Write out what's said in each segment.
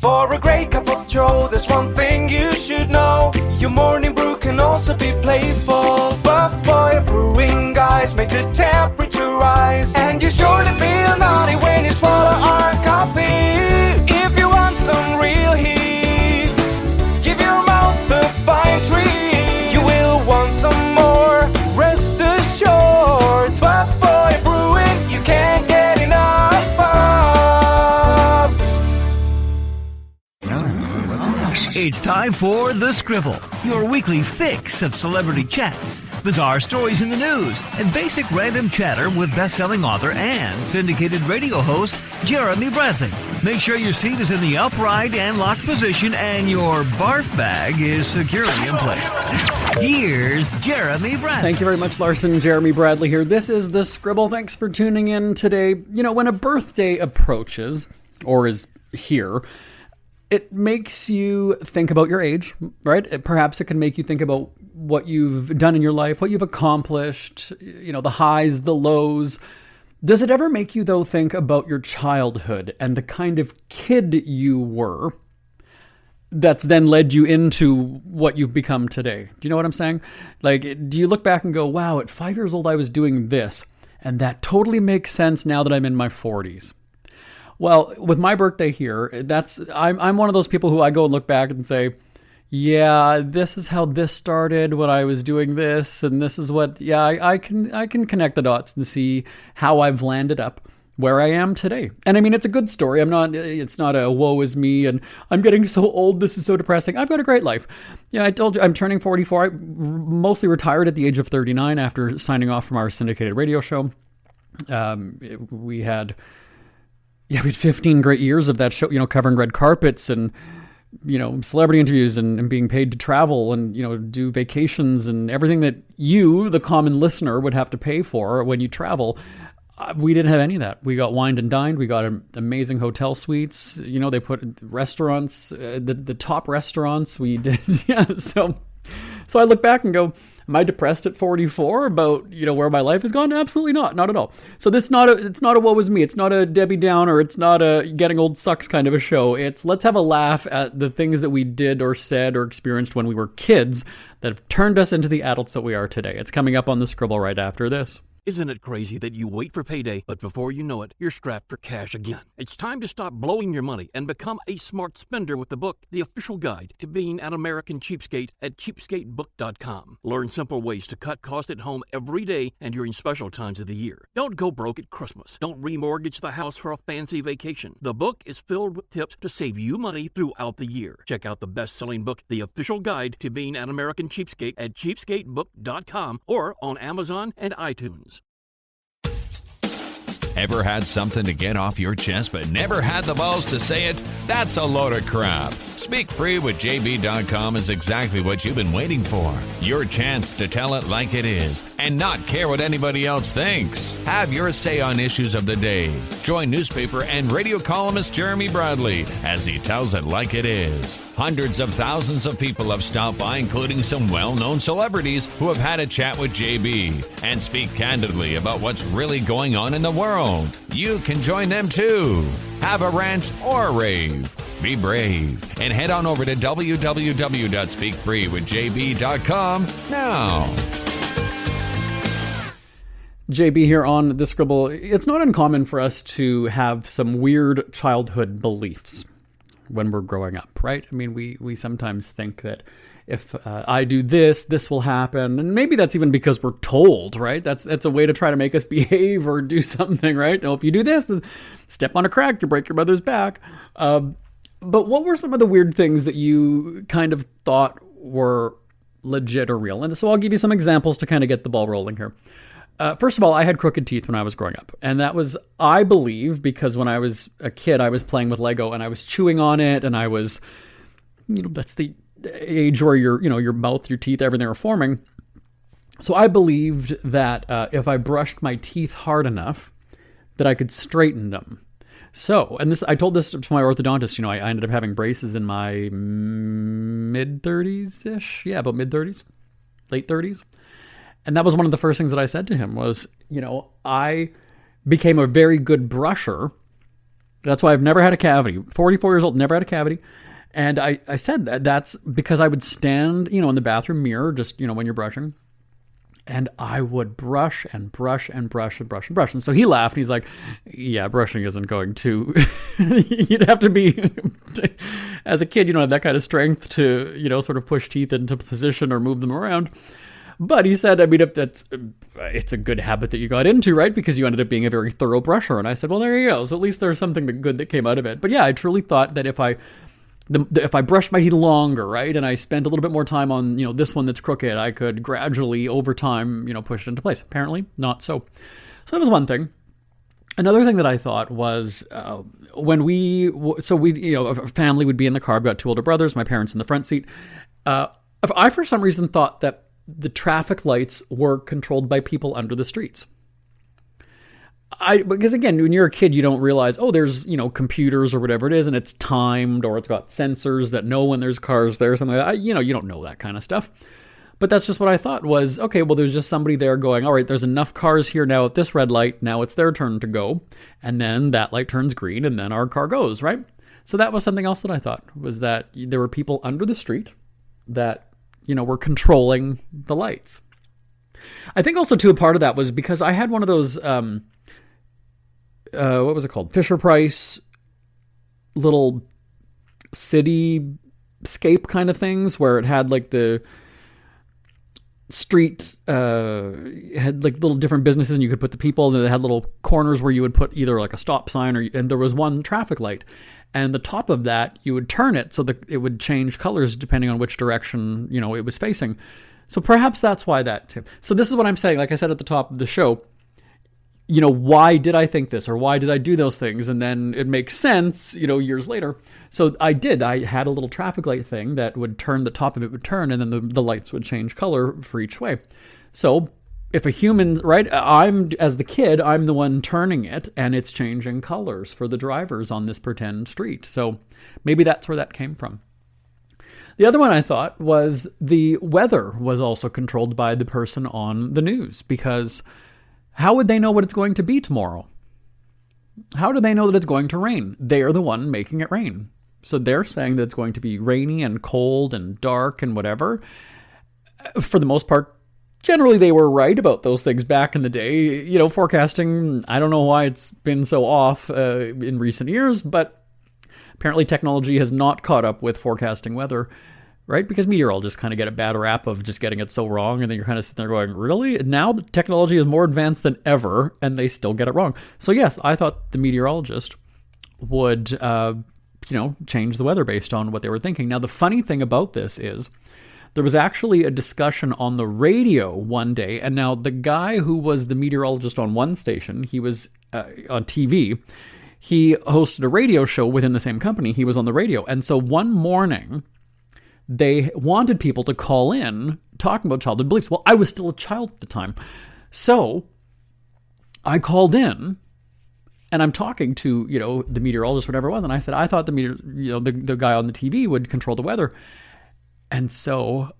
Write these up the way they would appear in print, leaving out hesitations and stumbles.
For a great cup of joe, there's one thing you should know. Your morning brew can also be playful. Buff Boy Brewing guys make the temperature rise, and you surely feel naughty when you swallow our coffee. If you want some real heat, give your mouth a fine treat. You will want some more, rest assured. Buff Boy Brewing, you can't get enough of. It's time for The Scribble, your weekly fix of celebrity chats, bizarre stories in the news, and basic random chatter with best-selling author and syndicated radio host Jeremy Bradley. Make sure your seat is in the upright and locked position and your barf bag is securely in place. Here's Jeremy Bradley. Thank you very much, Larson. Jeremy Bradley here. This is The Scribble. Thanks for tuning in today. You know, when a birthday approaches, or is here, it makes you think about your age, right? Perhaps it can make you think about what you've done in your life, what you've accomplished, you know, the highs, the lows. Does it ever make you, though, think about your childhood and the kind of kid you were that's then led you into what you've become today? Do you know what I'm saying? Like, do you look back and go, wow, at 5 years old, I was doing this, and that totally makes sense now that I'm in my 40s? Well, with my birthday here, I'm one of those people who I go and look back and say, yeah, this is how this started when I was doing this, and this is what, yeah, I can connect the dots and see how I've landed up where I am today. And I mean, it's a good story. It's not a woe is me and I'm getting so old, this is so depressing. I've got a great life. Yeah, I told you I'm turning 44. I mostly retired at the age of 39 after signing off from our syndicated radio show. We had 15 great years of that show, you know, covering red carpets and, you know, celebrity interviews and being paid to travel and, you know, do vacations and everything that you, the common listener, would have to pay for when you travel. We didn't have any of that. We got wined and dined. We got amazing hotel suites. You know, they put restaurants, the top restaurants we did. Yeah. So I look back and go, am I depressed at 44 about, you know, where my life has gone? Absolutely not at all. So it's not a woe is me. It's not a Debbie Downer. It's not a getting old sucks kind of a show. It's let's have a laugh at the things that we did or said or experienced when we were kids that have turned us into the adults that we are today. It's coming up on the Scribble right after this. Isn't it crazy that you wait for payday, but before you know it, you're strapped for cash again? It's time to stop blowing your money and become a smart spender with the book, The Official Guide to Being an American Cheapskate at cheapskatebook.com. Learn simple ways to cut costs at home every day and during special times of the year. Don't go broke at Christmas. Don't remortgage the house for a fancy vacation. The book is filled with tips to save you money throughout the year. Check out the best-selling book, The Official Guide to Being an American Cheapskate at cheapskatebook.com or on Amazon and iTunes. Ever had something to get off your chest but never had the balls to say it? That's a load of crap. Speak Free with JB.com is exactly what you've been waiting for. Your chance to tell it like it is and not care what anybody else thinks. Have your say on issues of the day. Join newspaper and radio columnist Jeremy Bradley as he tells it like it is. Hundreds of thousands of people have stopped by, including some well-known celebrities who have had a chat with JB and speak candidly about what's really going on in the world. You can join them too. Have a rant or a rave. Be brave and head on over to www.speakfreewithjb.com now. JB here on The Scribble. It's not uncommon for us to have some weird childhood beliefs when we're growing up, right? I mean, we sometimes think that if I do this, this will happen. And maybe that's even because we're told, right? That's a way to try to make us behave or do something, right? Now, if you do this, step on a crack, you break your mother's back. But what were some of the weird things that you kind of thought were legit or real? And so I'll give you some examples to kind of get the ball rolling here. First of all, I had crooked teeth when I was growing up. And that was, I believe, because when I was a kid, I was playing with Lego and I was chewing on it. And I was, you know, that's the age where your mouth, your teeth, everything are forming. So I believed that if I brushed my teeth hard enough, that I could straighten them. So, and this, I told this to my orthodontist, you know, I ended up having braces in my mid-30s-ish. Yeah, about mid-30s, late 30s. And that was one of the first things that I said to him was, you know, I became a very good brusher That's why I've never had a cavity. 44 years old, never had a cavity. And I said that's because I would stand, in the bathroom mirror, just, when you're brushing. And I would brush and brush and brush and brush and brush. And so he laughed and he's like, yeah, brushing isn't going to, you'd have to be, as a kid, you don't have that kind of strength to, sort of push teeth into position or move them around. But he said, it's a good habit that you got into, right? Because you ended up being a very thorough brusher. And I said, well, there you go. So at least there's something good that came out of it. But yeah, I truly thought that if I brushed my teeth longer, right, and I spent a little bit more time on, this one that's crooked, I could gradually, over time, push it into place. Apparently, not so. So that was one thing. Another thing that I thought was when a family would be in the car. I've got two older brothers, my parents in the front seat. I, for some reason, thought that the traffic lights were controlled by people under the streets. Because again, when you're a kid, you don't realize, there's, computers or whatever it is, and it's timed, or it's got sensors that know when there's cars there, something like that. You don't know that kind of stuff. But that's just what I thought was, okay, well, there's just somebody there going, all right, there's enough cars here now at this red light. Now it's their turn to go. And then that light turns green, and then our car goes, right? So that was something else that I thought, was that there were people under the street that, were controlling the lights. I think also, too, a part of that was because I had one of those, what was it called? Fisher-Price little cityscape kind of things where it had like the street, had like little different businesses and you could put the people, and it had little corners where you would put either like a stop sign and there was one traffic light. And the top of that, you would turn it so that it would change colors depending on which direction, it was facing. So perhaps that's why that too. So this is what I'm saying. Like I said at the top of the show, why did I think this, or why did I do those things? And then it makes sense, years later. So I had a little traffic light thing that would turn, the top of it would turn, and then the lights would change color for each way. So if a human, right, as the kid, I'm the one turning it, and it's changing colors for the drivers on this pretend street. So maybe that's where that came from. The other one I thought was the weather was also controlled by the person on the news, because how would they know what it's going to be tomorrow? How do they know that it's going to rain? They are the one making it rain. So they're saying that it's going to be rainy and cold and dark and whatever. For the most part, generally they were right about those things back in the day. Forecasting, I don't know why it's been so off in recent years, but apparently technology has not caught up with forecasting weather. Right? Because meteorologists kind of get a bad rap of just getting it so wrong, and then you're kind of sitting there going, really? Now the technology is more advanced than ever, and they still get it wrong. So yes, I thought the meteorologist would, change the weather based on what they were thinking. Now the funny thing about this is, there was actually a discussion on the radio one day, and now the guy who was the meteorologist on one station, he was on TV, he hosted a radio show within the same company, he was on the radio, and so one morning, they wanted people to call in talking about childhood beliefs. Well, I was still a child at the time. So I called in and I'm talking to, the meteorologist, whatever it was. And I said, I thought the guy on the TV would control the weather. And so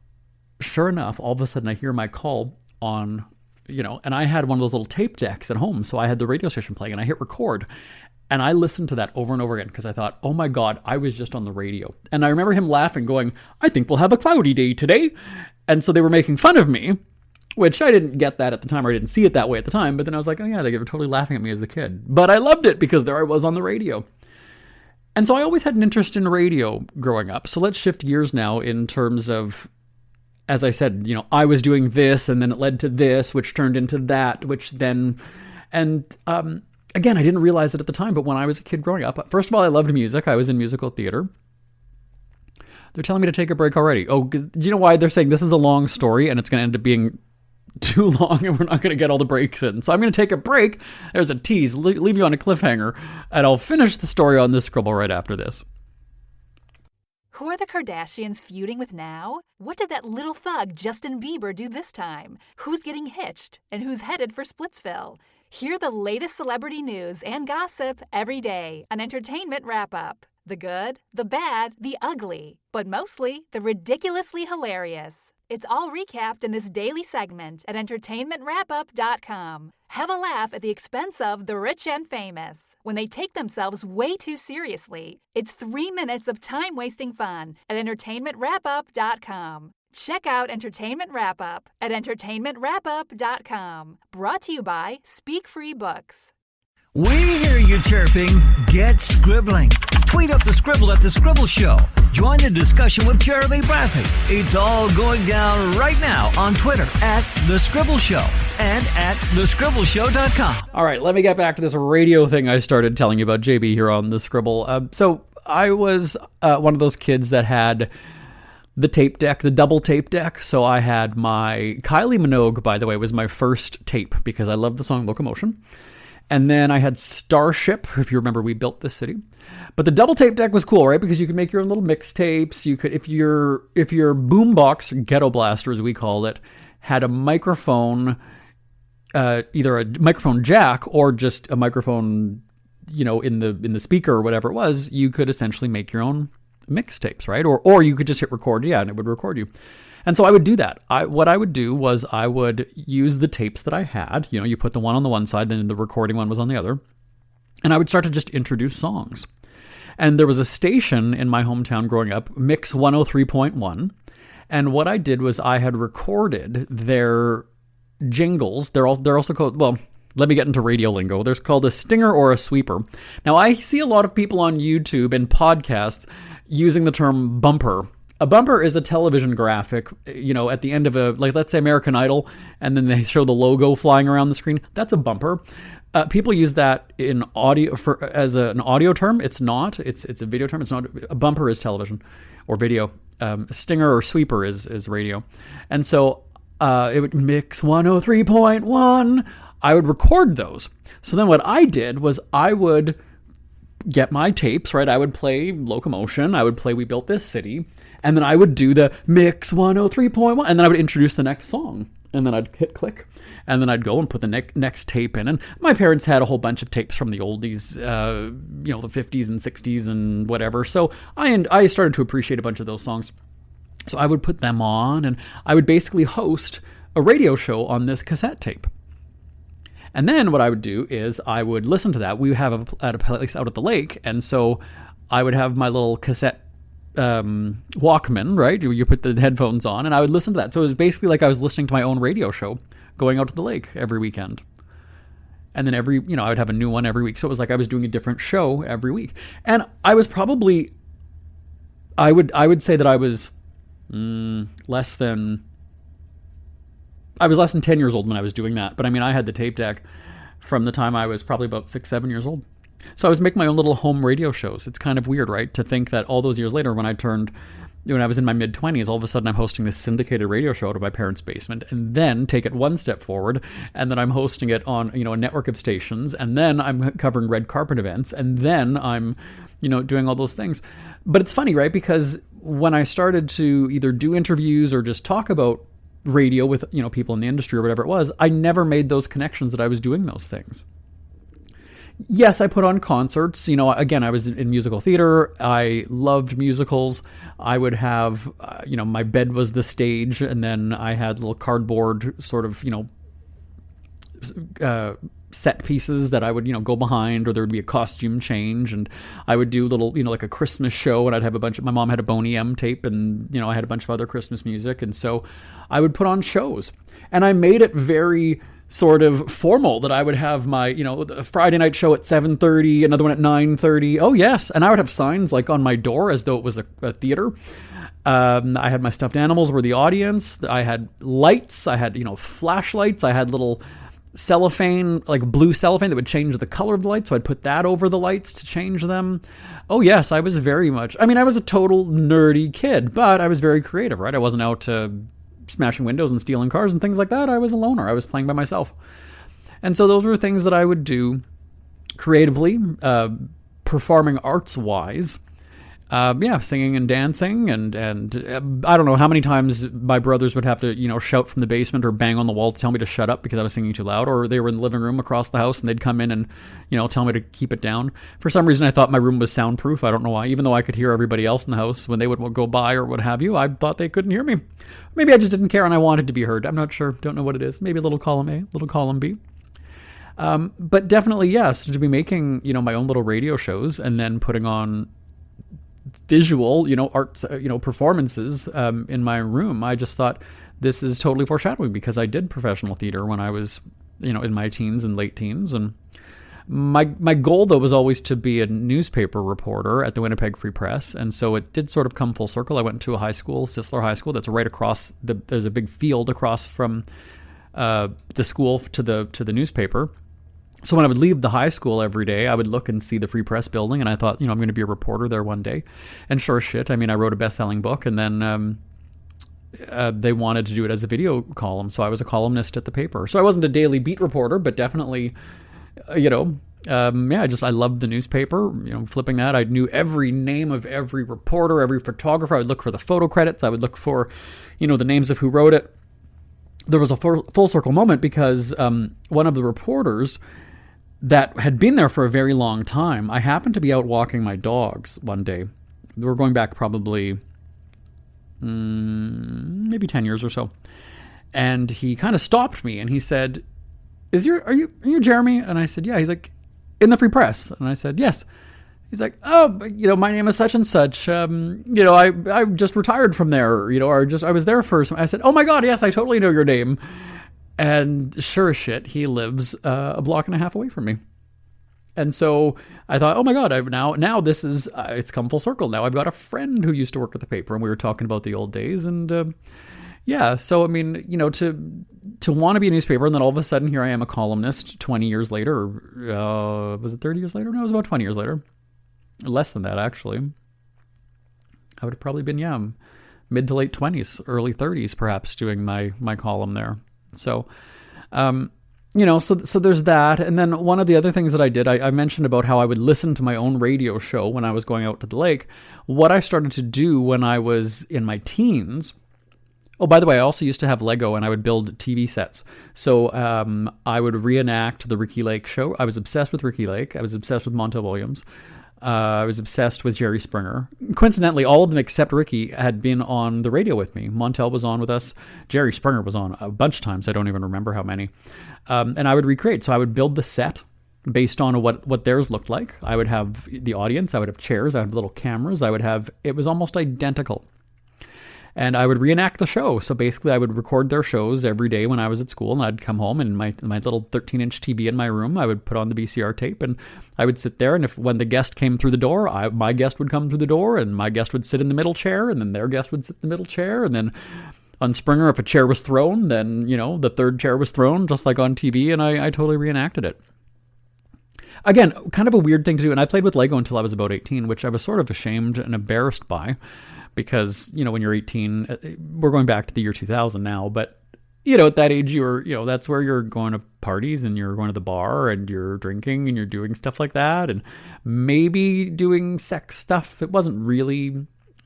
sure enough, all of a sudden I hear my call on, and I had one of those little tape decks at home. So I had the radio station playing and I hit record. And I listened to that over and over again because I thought, oh my God, I was just on the radio. And I remember him laughing, going, I think we'll have a cloudy day today. And so they were making fun of me, which I didn't get that at the time, or I didn't see it that way at the time. But then I was like, oh yeah, they were totally laughing at me as a kid. But I loved it because there I was on the radio. And so I always had an interest in radio growing up. So let's shift gears now in terms of, as I said, I was doing this and then it led to this, which turned into that, which then, again, I didn't realize it at the time, but when I was a kid growing up, first of all, I loved music. I was in musical theater. They're telling me to take a break already. Oh, do you know why? They're saying this is a long story and it's going to end up being too long and we're not going to get all the breaks in. So I'm going to take a break. There's a tease. Leave you on a cliffhanger. And I'll finish the story on this Scribble right after this. Who are the Kardashians feuding with now? What did that little thug Justin Bieber do this time? Who's getting hitched? And who's headed for Splitsville? Hear the latest celebrity news and gossip every day on Entertainment Wrap-Up. The good, the bad, the ugly, but mostly the ridiculously hilarious. It's all recapped in this daily segment at entertainmentwrapup.com. Have a laugh at the expense of the rich and famous when they take themselves way too seriously. It's 3 minutes of time-wasting fun at entertainmentwrapup.com. Check out Entertainment Wrap Up at entertainmentwrapup.com. Brought to you by Speak Free Books. We hear you chirping. Get scribbling. Tweet up the Scribble at The Scribble Show. Join the discussion with Jeremy Bradley. It's all going down right now on Twitter at The Scribble Show and at thescribbleshow.com. All right, let me get back to this radio thing I started telling you about, JB, here on The Scribble. So I was one of those kids that had the tape deck, the double tape deck. So I had my Kylie Minogue, by the way, was my first tape because I love the song Locomotion. And then I had Starship, if you remember, We Built This City. But the double tape deck was cool, right? Because you could make your own little mixtapes. You could, if your boombox, Ghetto Blaster as we called it, had a microphone, either a microphone jack or just a microphone, in the speaker or whatever it was, you could essentially make your own mixtapes, right? Or you could just hit record, and it would record you. And so I would do that. What I would do was I would use the tapes that I had. You put the one on the one side, then the recording one was on the other. And I would start to just introduce songs. And there was a station in my hometown growing up, Mix 103.1. And what I did was I had recorded their jingles. They're also called, well, let me get into radio lingo. There's called a stinger or a sweeper. Now, I see a lot of people on YouTube and podcasts using the term bumper. A bumper is a television graphic, at the end of let's say American Idol, and then they show the logo flying around the screen. That's a bumper. People use that in audio as an audio term. It's not. It's a video term. It's not. A bumper is television or video. Stinger or sweeper is radio. And so it would Mix 103.1. I would record those. So then what I did was I would get my tapes, right? I would play Locomotion. I would play We Built This City. And then I would do the Mix 103.1, and then I would introduce the next song. And then I'd hit click, and then I'd go and put the next tape in. And my parents had a whole bunch of tapes from the oldies, the 50s and 60s and whatever. So I started to appreciate a bunch of those songs. So I would put them on, and I would basically host a radio show on this cassette tape. And then what I would do is I would listen to that. We have a place out at the lake, and so I would have my little cassette Walkman, right? You put the headphones on, and I would listen to that. So it was basically like I was listening to my own radio show going out to the lake every weekend. And then I would have a new one every week. So it was like I was doing a different show every week. And I was probably, I would say that I was less than 10 years old when I was doing that. But I mean, I had the tape deck from the time I was probably about 6-7 years old. So I was making my own little home radio shows. It's kind of weird, right? To think that all those years later, when I was in my mid-20s, all of a sudden I'm hosting this syndicated radio show out of my parents' basement, and then take it one step forward, and then I'm hosting it on, a network of stations, and then I'm covering red carpet events, and then I'm, doing all those things. But it's funny, right? Because when I started to either do interviews or just talk about radio with, people in the industry or whatever it was, I never made those connections that I was doing those things. Yes, I put on concerts. Again, I was in musical theater. I loved musicals. I would have, my bed was the stage, and then I had little cardboard sort of, set pieces that I would, go behind, or there would be a costume change, and I would do little, like a Christmas show, and I'd have my mom had a Boney M tape, and, I had a bunch of other Christmas music, and so I would put on shows. And I made it very sort of formal that I would have my, the Friday night show at 7:30, another one at 9:30. Oh, yes. And I would have signs like on my door as though it was a theater. I had my stuffed animals were the audience. I had lights. I had, flashlights. I had little cellophane, like blue cellophane that would change the color of the light. So I'd put that over the lights to change them. Oh, yes. I was very much, I was a total nerdy kid, but I was very creative, right? I wasn't out smashing windows and stealing cars and things like that. I was a loner. I was playing by myself. And so those were things that I would do creatively, performing arts-wise. singing and dancing, and I don't know how many times my brothers would have to, shout from the basement or bang on the wall to tell me to shut up because I was singing too loud, or they were in the living room across the house and they'd come in and, tell me to keep it down. For some reason, I thought my room was soundproof. I don't know why. Even though I could hear everybody else in the house when they would go by or what have you, I thought they couldn't hear me. Maybe I just didn't care and I wanted to be heard. I'm not sure. Don't know what it is. Maybe a little column A, little column B. But definitely, yes, to be making, my own little radio shows and then putting on visual, arts, performances in my room. I just thought this is totally foreshadowing because I did professional theater when I was, in my teens and late teens. And my goal, though, was always to be a newspaper reporter at the Winnipeg Free Press. And so it did sort of come full circle. I went to a high school, Sisler High School, that's right across, there's a big field across from the school to the newspaper. So when I would leave the high school every day, I would look and see the Free Press building, and I thought, I'm going to be a reporter there one day. And sure as shit, I wrote a best-selling book, and then they wanted to do it as a video column, so I was a columnist at the paper. So I wasn't a daily beat reporter, but definitely, I loved the newspaper, flipping that. I knew every name of every reporter, every photographer. I would look for the photo credits. I would look for, the names of who wrote it. There was a full circle moment because one of the reporters that had been there for a very long time, I happened to be out walking my dogs one day. We're going back probably maybe 10 years or so. And he kind of stopped me and he said, are you Jeremy? And I said, yeah. He's like, in the Free Press? And I said, yes. He's like, oh, my name is such and such. I just retired from there, or I was there for some. I said, oh my God, yes, I totally know your name. And sure as shit, he lives a block and a half away from me. And so I thought, oh my God, now this is, it's come full circle. Now I've got a friend who used to work at the paper and we were talking about the old days. And so, to want to be a newspaper and then all of a sudden here I am a columnist 20 years later, was it 30 years later? No, it was about 20 years later. Less than that, actually. I would have probably been, mid to late 20s, early 30s, perhaps, doing my column there. So, so there's that. And then one of the other things that I did, I mentioned about how I would listen to my own radio show when I was going out to the lake. What I started to do when I was in my teens. Oh, by the way, I also used to have Lego and I would build TV sets. So I would reenact the Ricky Lake show. I was obsessed with Ricky Lake. I was obsessed with Montel Williams. I was obsessed with Jerry Springer. Coincidentally, all of them except Ricky had been on the radio with me. Montel was on with us. Jerry Springer was on a bunch of times. I don't even remember how many. And I would recreate. So I would build the set based on what theirs looked like. I would have the audience. I would have chairs. I would have little cameras. It was almost identical. And I would reenact the show. So basically, I would record their shows every day when I was at school, and I'd come home and my little 13-inch TV in my room, I would put on the VCR tape, and I would sit there. And when the guest came through the door, my guest would come through the door, and my guest would sit in the middle chair, and then their guest would sit in the middle chair, and then on Springer, if a chair was thrown, then the third chair was thrown, just like on TV, and I totally reenacted it. Again, kind of a weird thing to do, and I played with Lego until I was about 18, which I was sort of ashamed and embarrassed by. Because, when you're 18, we're going back to the year 2000 now, but, at that age, that's where you're going to parties and you're going to the bar and you're drinking and you're doing stuff like that and maybe doing sex stuff. It wasn't really,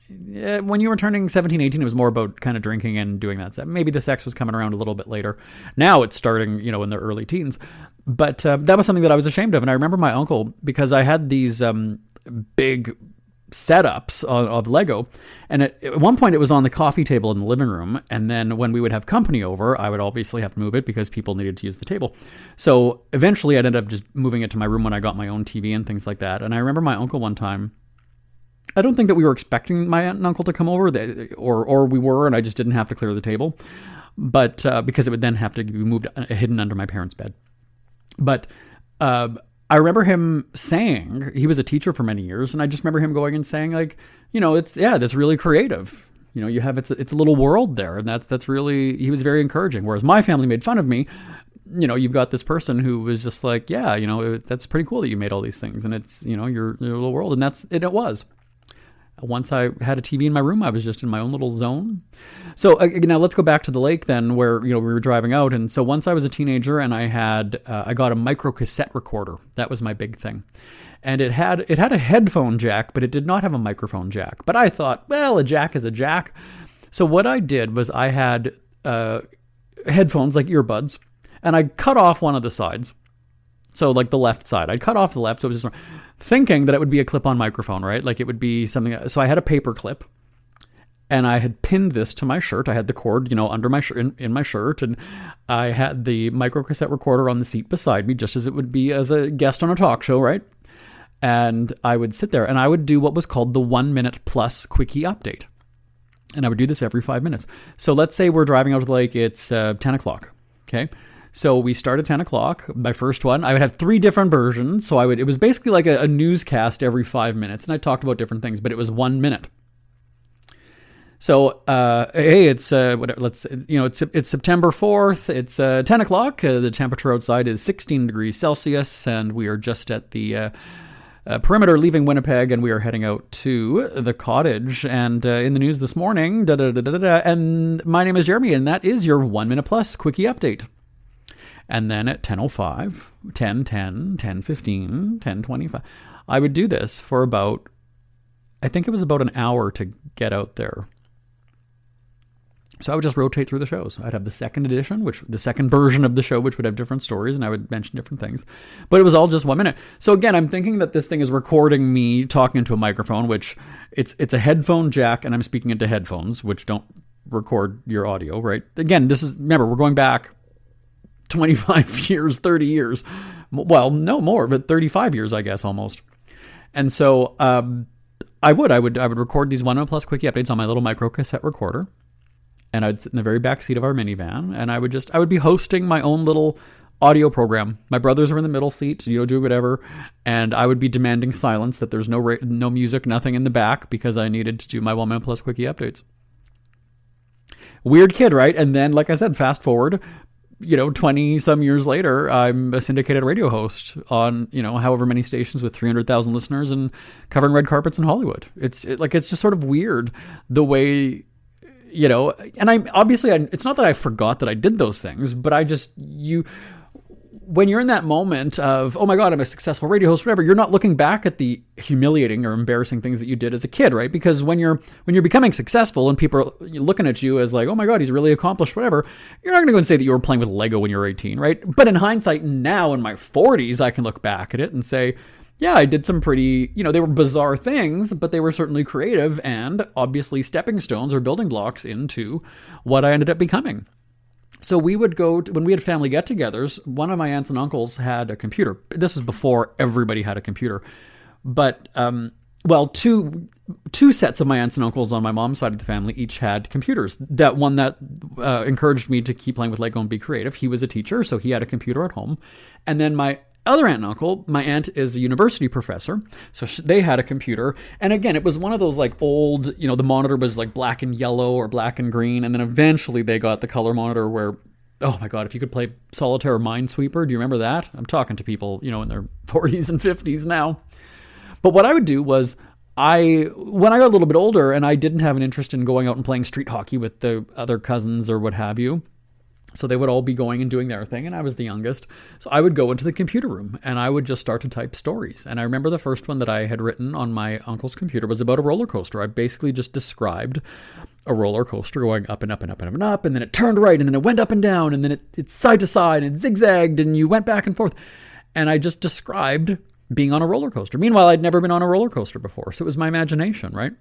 when you were turning 17, 18, it was more about kind of drinking and doing that stuff. Maybe the sex was coming around a little bit later. Now it's starting, in the early teens. But that was something that I was ashamed of. And I remember my uncle, because I had these big setups of Lego, and at one point it was on the coffee table in the living room, and then when we would have company over, I would obviously have to move it because people needed to use the table. So eventually I ended up just moving it to my room when I got my own TV and things like that. And I remember my uncle one time, I don't think that we were expecting my aunt and uncle to come over, or we were, and I just didn't have to clear the table, but because it would then have to be moved hidden under my parents' bed. But I remember him saying, he was a teacher for many years, and I just remember him going and saying, like, that's really creative. You have, it's a little world there, and that's really, he was very encouraging. Whereas my family made fun of me. You've got this person who was just like, that's pretty cool that you made all these things, and it's, your little world, and it was. Once I had a TV in my room, I was just in my own little zone. So now let's go back to the lake then, where we were driving out. And so once I was a teenager and I got a micro cassette recorder. That was my big thing. and it had a headphone jack, but it did not have a microphone jack. But I thought, well, a jack is a jack. So what I did was I had headphones, like earbuds, and I cut off one of the sides. So like the left side, I'd cut off the left. So it was just thinking that it would be a clip-on microphone, right? Like it would be something. So I had a paper clip, and I had pinned this to my shirt. I had the cord, under my shirt, in my shirt, and I had the micro cassette recorder on the seat beside me, just as it would be as a guest on a talk show, right? And I would sit there, and I would do what was called the 1 minute plus quickie update. And I would do this every 5 minutes. So let's say we're driving out to the lake. It's 10 o'clock. Okay. So we start at 10 o'clock. My first one, I would have 3 different versions. So it was basically like a newscast every 5 minutes. And I talked about different things, but it was 1 minute. So, hey, it's, whatever, it's September 4th. It's 10 o'clock. The temperature outside is 16 degrees Celsius. And we are just at the perimeter leaving Winnipeg, and we are heading out to the cottage. And in the news this morning, and my name is Jeremy, and that is your 1 minute plus quickie update. And then at 10:05, 10:10, 10:15, 10:25, I would do this for about, I think it was about an hour to get out there. So I would just rotate through the shows. I'd have the second edition, the second version of the show, which would have different stories, and I would mention different things. But it was all just 1 minute. So again, I'm thinking that this thing is recording me talking into a microphone, which it's a headphone jack, and I'm speaking into headphones, which don't record your audio, right? Again, remember, we're going back 25 years, 30 years. Well, no more, but 35 years, I guess, almost. And so I would record these 1 minute plus quickie updates on my little micro cassette recorder. And I'd sit in the very back seat of our minivan, and I would be hosting my own little audio program. My brothers are in the middle seat, do whatever. And I would be demanding silence, that there's no music, nothing in the back, because I needed to do my 1 minute plus quickie updates. Weird kid, right? And then, like I said, fast forward, 20 some years later, I'm a syndicated radio host on, however many stations with 300,000 listeners and covering red carpets in Hollywood. It's just sort of weird the way, and it's not that I forgot that I did those things, but when you're in that moment of, oh my God, I'm a successful radio host, whatever, you're not looking back at the humiliating or embarrassing things that you did as a kid, right? Because when you're becoming successful and people are looking at you as like, oh my God, he's really accomplished, whatever, you're not going to go and say that you were playing with Lego when you were 18, right? But in hindsight, now in my 40s, I can look back at it and say, yeah, I did some pretty, they were bizarre things, but they were certainly creative and obviously stepping stones or building blocks into what I ended up becoming. So we would go when we had family get-togethers. One of my aunts and uncles had a computer. This was before everybody had a computer, but two sets of my aunts and uncles on my mom's side of the family each had computers. That one that encouraged me to keep playing with Lego and be creative, he was a teacher, so he had a computer at home. And then my other aunt and uncle, my aunt is a university professor, so they had a computer. And again, it was one of those like old, the monitor was like black and yellow or black and green. And then eventually they got the color monitor where, oh my God, if you could play Solitaire or Minesweeper, do you remember that? I'm talking to people, in their 40s and 50s now. But what I would do was when I got a little bit older and I didn't have an interest in going out and playing street hockey with the other cousins or what have you, so they would all be going and doing their thing, and I was the youngest. So I would go into the computer room, and I would just start to type stories. And I remember the first one that I had written on my uncle's computer was about a roller coaster. I basically just described a roller coaster going up and up and up and up and up, and then it turned right, and then it went up and down, and then it's side to side, and it zigzagged, and you went back and forth. And I just described being on a roller coaster. Meanwhile, I'd never been on a roller coaster before, so it was my imagination, right?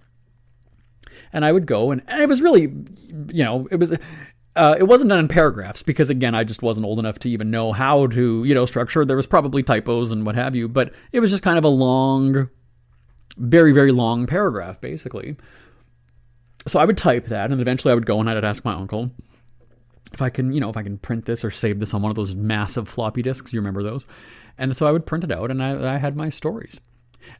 And I would go, and it was really, it wasn't done in paragraphs because, again, I just wasn't old enough to even know how to, structure. There was probably typos and what have you, but it was just kind of a long, very, very long paragraph, basically. So I would type that, and eventually I would go and I'd ask my uncle if I can print this or save this on one of those massive floppy disks. You remember those? And so I would print it out, and I had my stories.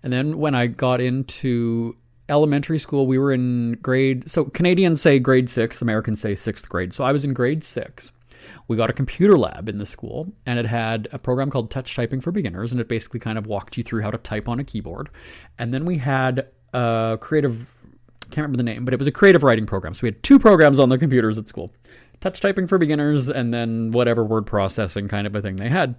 And then when I got into elementary school, we were in so Canadians say grade 6, Americans say 6th grade. So I was in grade 6. We got a computer lab in the school, and it had a program called Touch Typing for Beginners, and it basically kind of walked you through how to type on a keyboard. And then we had a creative, can't remember the name, but it was a creative writing program. So we had 2 programs on the computers at school. Touch Typing for Beginners, and then whatever word processing kind of a thing they had.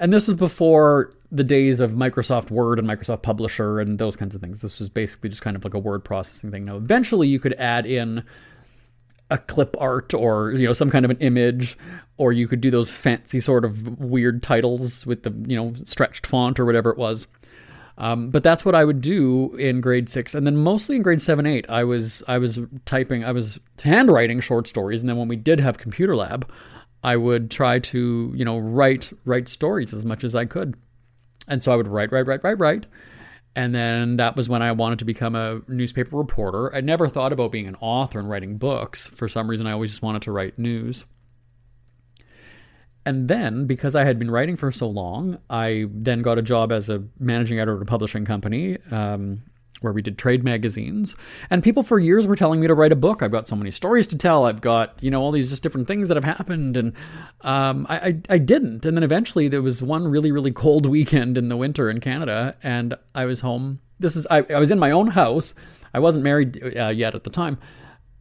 And this was before the days of Microsoft Word and Microsoft Publisher and those kinds of things. This was basically just kind of like a word processing thing. Now, eventually you could add in a clip art or, you know, some kind of an image, or you could do those fancy sort of weird titles with the, you know, stretched font or whatever it was. But that's what I would do in grade 6. And then mostly in grade 7, 8, I was handwriting short stories. And then when we did have computer lab, I would try to, you know, write stories as much as I could. And so I would write. And then that was when I wanted to become a newspaper reporter. I never thought about being an author and writing books. For some reason, I always just wanted to write news. And then, because I had been writing for so long, I then got a job as a managing editor at a publishing company where we did trade magazines. And people for years were telling me to write a book. I've got so many stories to tell. I've got, you know, all these just different things that have happened. And I didn't. And then eventually there was one really, really cold weekend in the winter in Canada. And I was home. I was in my own house. I wasn't married yet at the time.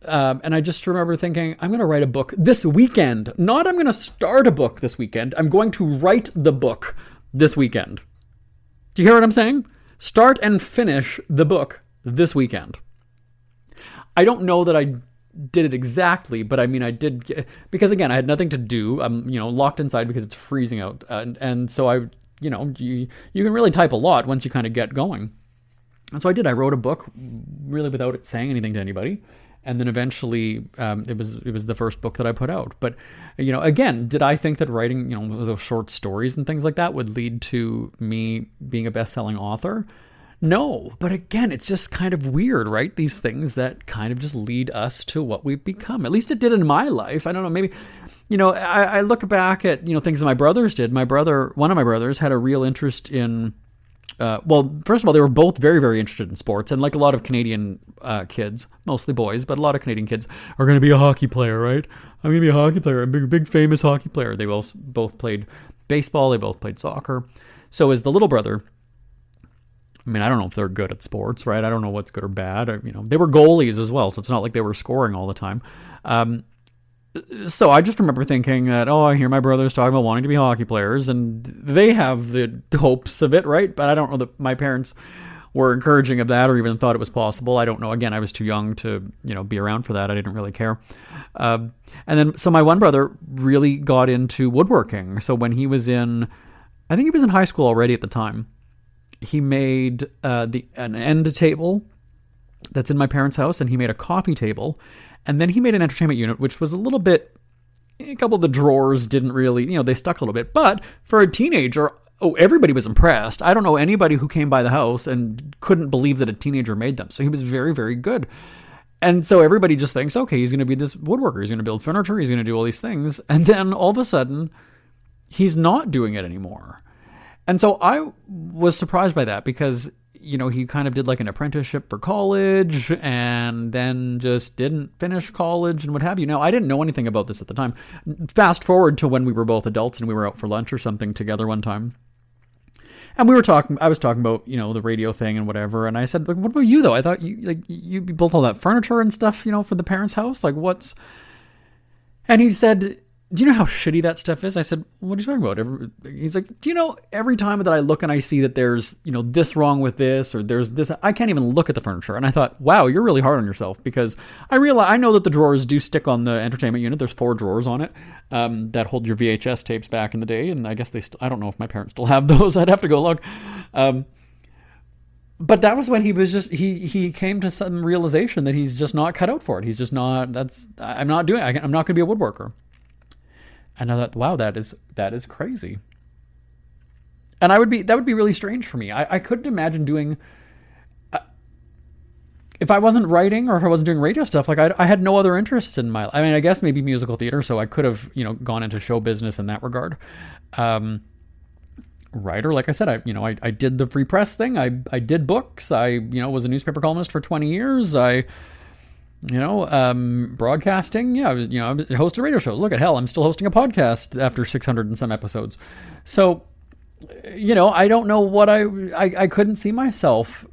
And I just remember thinking, I'm going to write a book this weekend. Not I'm going to start a book this weekend. I'm going to write the book this weekend. Do you hear what I'm saying? Start and finish the book this weekend. I don't know that I did it exactly, but I mean, I did, because again, I had nothing to do. I'm, you know, locked inside because it's freezing out. And so I, you know, you can really type a lot once you kind of get going. And so I did. I wrote a book really without it saying anything to anybody. And then eventually, it was the first book that I put out. But, you know, again, did I think that writing, you know, those short stories and things like that would lead to me being a best-selling author? No. But again, it's just kind of weird, right? These things that kind of just lead us to what we've become. At least it did in my life. I don't know, maybe, you know, I look back at, you know, things that my brothers did. One of my brothers had a real interest in, well, first of all, they were both very, very interested in sports. And like a lot of Canadian kids, mostly boys, but a lot of Canadian kids are going to be a hockey player, right? I'm going to be a hockey player, a big famous hockey player. They both played baseball. They both played soccer. So as the little brother, I mean, I don't know if they're good at sports, right? I don't know what's good or bad. You know, they were goalies as well, so it's not like they were scoring all the time. So I just remember thinking that, oh, I hear my brothers talking about wanting to be hockey players, and they have the hopes of it, right? But I don't know that my parents were encouraging of that or even thought it was possible. I don't know. Again, I was too young to, you know, be around for that. I didn't really care. And then, so my one brother really got into woodworking. So when he was I think he was in high school already at the time, he made an end table that's in my parents' house, and he made a coffee table. And then he made an entertainment unit, which was a couple of the drawers didn't really, you know, they stuck a little bit. But for a teenager, everybody was impressed. I don't know anybody who came by the house and couldn't believe that a teenager made them. So he was very, very good. And so everybody just thinks, okay, he's going to be this woodworker. He's going to build furniture. He's going to do all these things. And then all of a sudden, he's not doing it anymore. And so I was surprised by that because, you know, he kind of did like an apprenticeship for college and then just didn't finish college and what have you. Now, I didn't know anything about this at the time. Fast forward to when we were both adults and we were out for lunch or something together one time. And I was talking about, you know, the radio thing and whatever. And I said, like, what about you though? I thought you built all that furniture and stuff, you know, for the parents' house. Like and he said, do you know how shitty that stuff is? I said, what are you talking about? He's like, do you know, every time that I look and I see that there's, you know, this wrong with this, or there's this, I can't even look at the furniture. And I thought, wow, you're really hard on yourself, because I know that the drawers do stick on the entertainment unit. There's 4 drawers on it that hold your VHS tapes back in the day. And I guess I don't know if my parents still have those. I'd have to go look. But that was when he was he came to some realization that he's just not cut out for it. He's just not, I'm not going to be a woodworker. And I thought, wow, that is crazy. And that would be really strange for me. I couldn't imagine doing, if I wasn't writing or if I wasn't doing radio stuff, like I had no other interests in my, I mean, I guess maybe musical theater. So I could have, you know, gone into show business in that regard. Writer, like I said, I did the free press thing. I did books. I, you know, was a newspaper columnist for 20 years. Broadcasting. Yeah, I hosted radio shows. Look at hell, I'm still hosting a podcast after 600 and some episodes. So, you know, I don't know what I couldn't see myself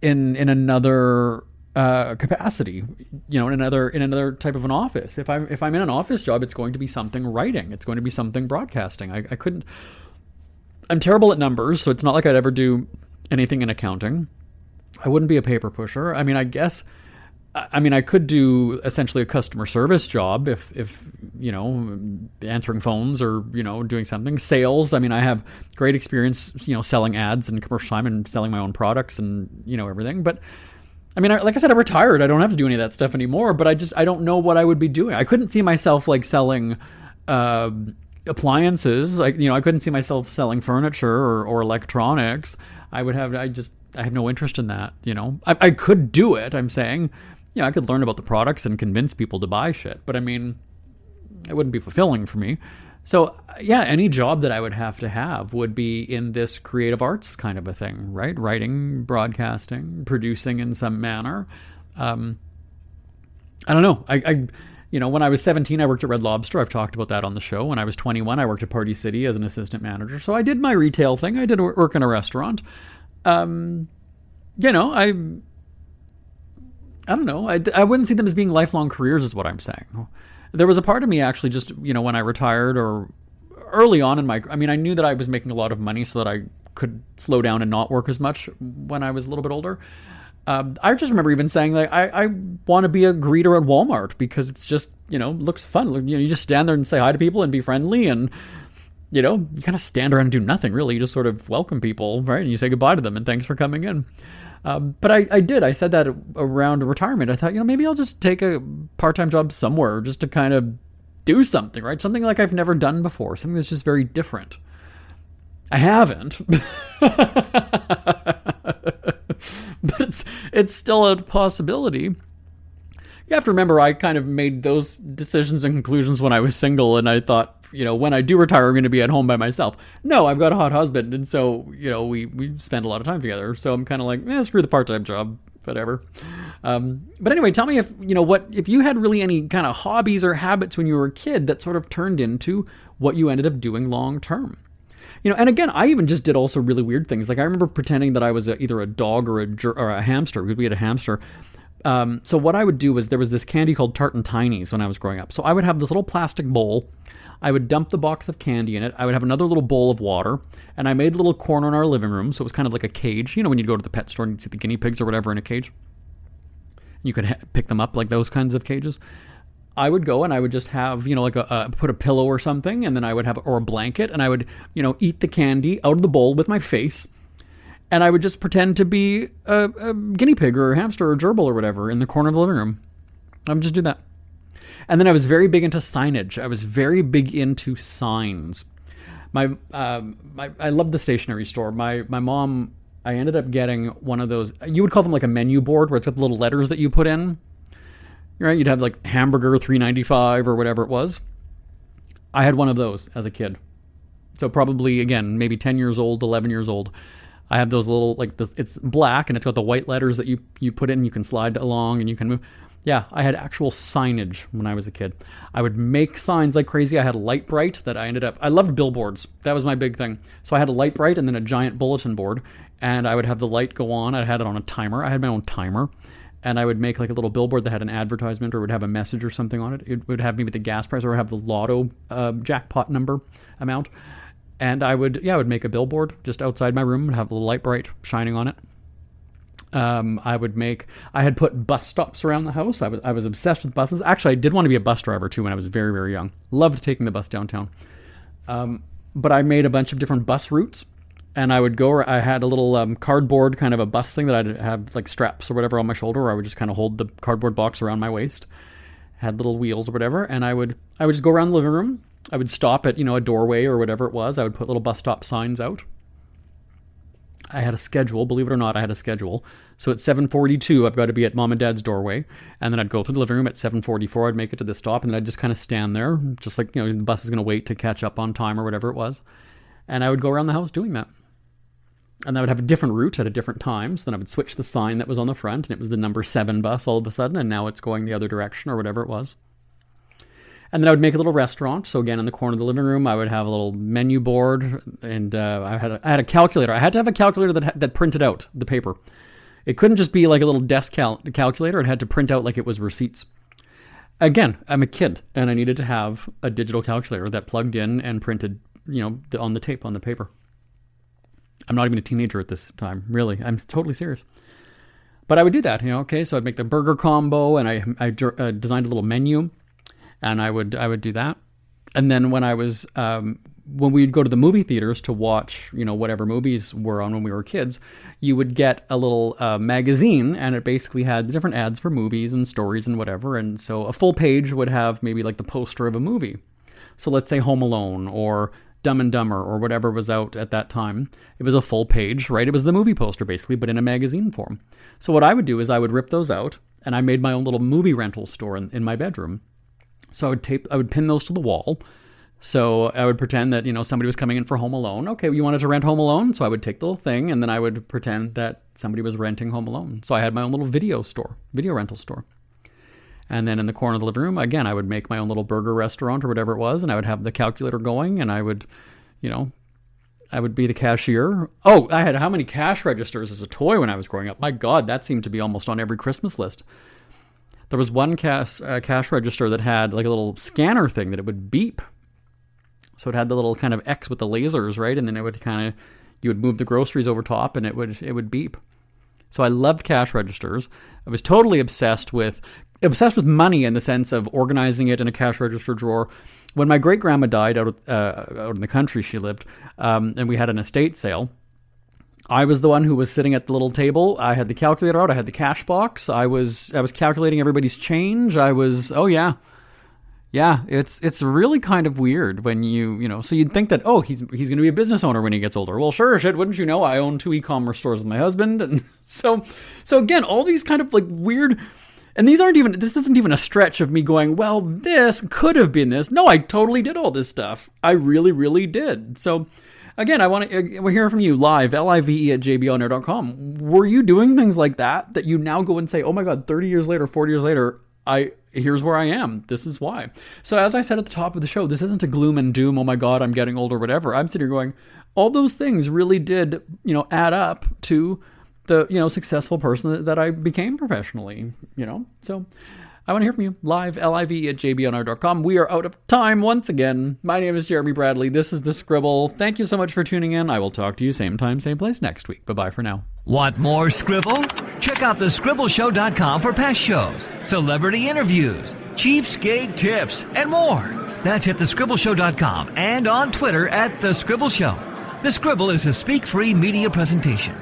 in another capacity, you know, in another type of an office. If I'm in an office job, it's going to be something writing. It's going to be something broadcasting. I couldn't. I'm terrible at numbers, so it's not like I'd ever do anything in accounting. I wouldn't be a paper pusher. I mean, I guess, I could do essentially a customer service job if answering phones or, doing something. Sales, I mean, I have great experience, selling ads and commercial time and selling my own products and, everything. But I mean, like I said, I'm retired. I don't have to do any of that stuff anymore, but I don't know what I would be doing. I couldn't see myself like selling appliances. I couldn't see myself selling furniture or electronics. I have no interest in that. I could do it. I'm saying, I could learn about the products and convince people to buy shit, but I mean, it wouldn't be fulfilling for me. So yeah, any job that I would have would be in this creative arts kind of a thing, right? Writing, broadcasting, producing in some manner. I don't know. When I was 17, I worked at Red Lobster. I've talked about that on the show. When I was 21, I worked at Party City as an assistant manager. So I did my retail thing. I did work in a restaurant. I don't know. I wouldn't see them as being lifelong careers is what I'm saying. There was a part of me actually just, when I retired or early on in I knew that I was making a lot of money so that I could slow down and not work as much when I was a little bit older. I just remember even saying like, I want to be a greeter at Walmart because it's just, looks fun. You just stand there and say hi to people and be friendly and, you kind of stand around and do nothing really. You just sort of welcome people, right? And you say goodbye to them and thanks for coming in. But I did. I said that around retirement. I thought, maybe I'll just take a part-time job somewhere just to kind of do something, right? Something like I've never done before. Something that's just very different. I haven't. But it's still a possibility. You have to remember, I kind of made those decisions and conclusions when I was single, and I thought, when I do retire, I'm going to be at home by myself. No, I've got a hot husband, and so, we spend a lot of time together. So I'm kind of like, screw the part-time job, whatever. But anyway, tell me if you had really any kind of hobbies or habits when you were a kid that sort of turned into what you ended up doing long term. And again, I even just did also really weird things. Like I remember pretending that I was either a dog or a hamster. We had a hamster. So what I would do was there was this candy called Tartan Tinies when I was growing up. So I would have this little plastic bowl. I would dump the box of candy in it. I would have another little bowl of water. And I made a little corner in our living room. So it was kind of like a cage. When you'd go to the pet store and you'd see the guinea pigs or whatever in a cage. You could pick them up like those kinds of cages. I would go and I would just have, put a pillow or something. And then I would have, or a blanket. And I would, eat the candy out of the bowl with my face. And I would just pretend to be a guinea pig or a hamster or a gerbil or whatever in the corner of the living room. I would just do that. And then I was very big into signage. I was very big into signs. I loved the stationery store. My mom, I ended up getting one of those, you would call them like a menu board where it's got the little letters that you put in. Right? You'd have like hamburger $3.95 or whatever it was. I had one of those as a kid. So probably, again, maybe 10 years old, 11 years old. I have those little, it's black and it's got the white letters that you put in, you can slide along and you can move. Yeah, I had actual signage when I was a kid. I would make signs like crazy. I had a light bright that I loved billboards. That was my big thing. So I had a light bright and then a giant bulletin board, and I would have the light go on. I had it on a timer. I had my own timer, and I would make like a little billboard that had an advertisement or would have a message or something on it. It would have maybe the gas price or have the lotto jackpot number amount. And I would make a billboard just outside my room and have a little light bright shining on it. I had put bus stops around the house. I was obsessed with buses. Actually, I did want to be a bus driver too when I was very, very young. Loved taking the bus downtown. But I made a bunch of different bus routes, and I would go, I had a little cardboard kind of a bus thing that I'd have like straps or whatever on my shoulder, where I would just kind of hold the cardboard box around my waist. Had little wheels or whatever, and I would just go around the living room. I would stop at, a doorway or whatever it was. I would put little bus stop signs out. I had a schedule, believe it or not, I had a schedule. So at 7:42, I've got to be at mom and dad's doorway. And then I'd go through the living room at 7:44, I'd make it to the stop, and then I'd just kind of stand there, just like, the bus is going to wait to catch up on time or whatever it was. And I would go around the house doing that. And I would have a different route at a different time. So then I would switch the sign that was on the front, and it was the number 7 bus all of a sudden, and now it's going the other direction or whatever it was. And then I would make a little restaurant. So again, in the corner of the living room, I would have a little menu board, and I had a calculator. I had to have a calculator that printed out the paper. It couldn't just be like a little desk calculator. It had to print out like it was receipts. Again, I'm a kid, and I needed to have a digital calculator that plugged in and printed, on the tape, on the paper. I'm not even a teenager at this time, really. I'm totally serious. But I would do that, okay? So I'd make the burger combo, and I designed a little menu, and I would do that. And then when I was, when we'd go to the movie theaters to watch, whatever movies were on when we were kids, you would get a little magazine, and it basically had the different ads for movies and stories and whatever. And so a full page would have maybe like the poster of a movie. So let's say Home Alone or Dumb and Dumber or whatever was out at that time. It was a full page, right? It was the movie poster basically, but in a magazine form. So what I would do is I would rip those out, and I made my own little movie rental store in my bedroom. So I would pin those to the wall. So I would pretend that, somebody was coming in for Home Alone. Okay, you wanted to rent Home Alone? So I would take the little thing, and then I would pretend that somebody was renting Home Alone. So I had my own little video rental store. And then in the corner of the living room, again, I would make my own little burger restaurant or whatever it was, and I would have the calculator going, and I would, I would be the cashier. Oh, I had how many cash registers as a toy when I was growing up? My God, that seemed to be almost on every Christmas list. There was one cash register that had like a little scanner thing that it would beep. So it had the little kind of X with the lasers, right? And then it would you would move the groceries over top, and it would beep. So I loved cash registers. I was totally obsessed with money in the sense of organizing it in a cash register drawer. When my great-grandma died out in the country she lived, and we had an estate sale, I was the one who was sitting at the little table. I had the calculator out. I had the cash box. I was calculating everybody's change. Yeah, it's really kind of weird when so you'd think that, oh, he's going to be a business owner when he gets older. Well, sure, shit, wouldn't you know? I own 2 e-commerce stores with my husband. And so again, all these kind of like weird, and this isn't even a stretch of me going, well, this could have been this. No, I totally did all this stuff. I really, really did. So again, we're hearing from you live, live@jbonair.com. Were you doing things like that you now go and say, oh my God, 30 years later, 40 years later, here's where I am. This is why. So as I said at the top of the show, this isn't a gloom and doom. Oh my God, I'm getting old or whatever. I'm sitting here going, all those things really did, add up to the, successful person that I became professionally, So I want to hear from you. Live, live@jbonair.com. We are out of time once again. My name is Jeremy Bradley. This is The Scribble. Thank you so much for tuning in. I will talk to you same time, same place next week. Bye-bye for now. Want more Scribble? Check out thescribbleshow.com for past shows, celebrity interviews, cheapskate tips, and more. That's at thescribbleshow.com and on Twitter @thescribbleshow. The Scribble is a speak-free media presentation.